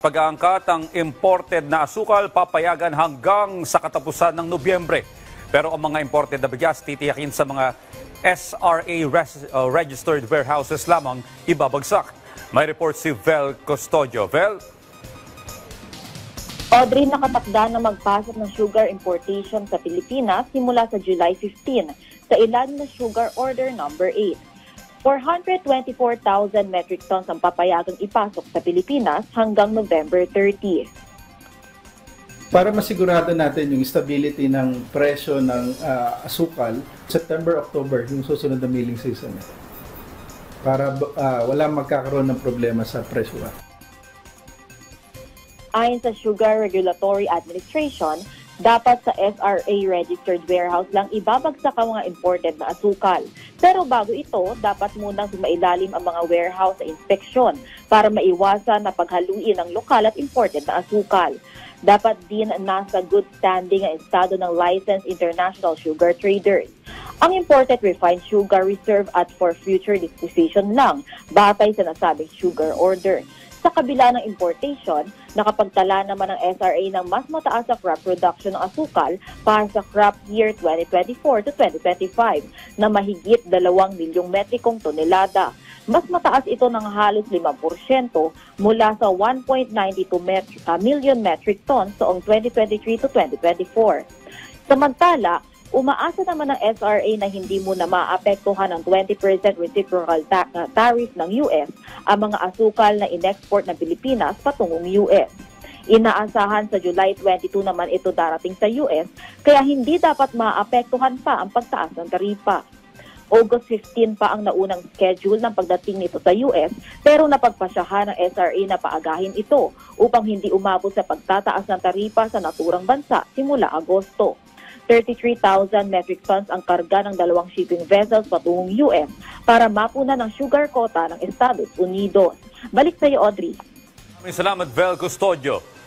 Pag-aangkat ang imported na asukal papayagan hanggang sa katapusan ng Nobyembre. Pero ang mga imported na bigas titiyakin sa mga SRA registered warehouses lamang ibabagsak. May report si Vel Custodio. Vel? Audrey, nakatakda na magpasok ng sugar importation sa Pilipinas simula sa July 15 sa ilalim ng Sugar Order No. 8. 424,000 metric tons ang papayagang ipasok sa Pilipinas hanggang November 30. Para masigurado natin yung stability ng presyo ng asukal, September, October, yung susunod na milling season. Para wala magkakaroon ng problema sa presyo. Ayon sa Sugar Regulatory Administration, dapat sa SRA registered warehouse lang ibabagsak ang mga imported na asukal. Pero bago ito, dapat munang sumailalim ang mga warehouse sa inspeksyon para maiwasan na paghaluin ng lokal at imported na asukal. Dapat din nasa good standing ang estado ng licensed international sugar traders. Ang imported refined sugar reserve at for future disposition lang, batay sa nasabing sugar order. Sa kabila ng importation, nakapagtala naman ang SRA ng mas mataas sa crop production ng asukal para sa crop year 2024 to 2025 na mahigit 2 milyong metrikong tonelada. Mas mataas ito ng halos 5% mula sa 1.92 million metric tons noong 2023 to 2024. Samantala, umaasa naman ng SRA na hindi muna maapektuhan ng 20% reciprocal tariff ng US ang mga asukal na in-export ng Pilipinas patungong US. Inaasahan sa July 22 naman ito darating sa US, kaya hindi dapat maapektuhan pa ang pagtaas ng taripa. August 15 pa ang naunang schedule ng pagdating nito sa US, pero napagpasyahan ng SRA na paagahin ito upang hindi umabot sa pagtataas ng taripa sa naturang bansa simula Agosto. 33,000 metric tons ang karga ng 2 shipping vessels patungong US para mapunan ng sugar quota ng Estados Unidos. Balik sa iyo, Audrey. Maraming salamat, Vel Custodio.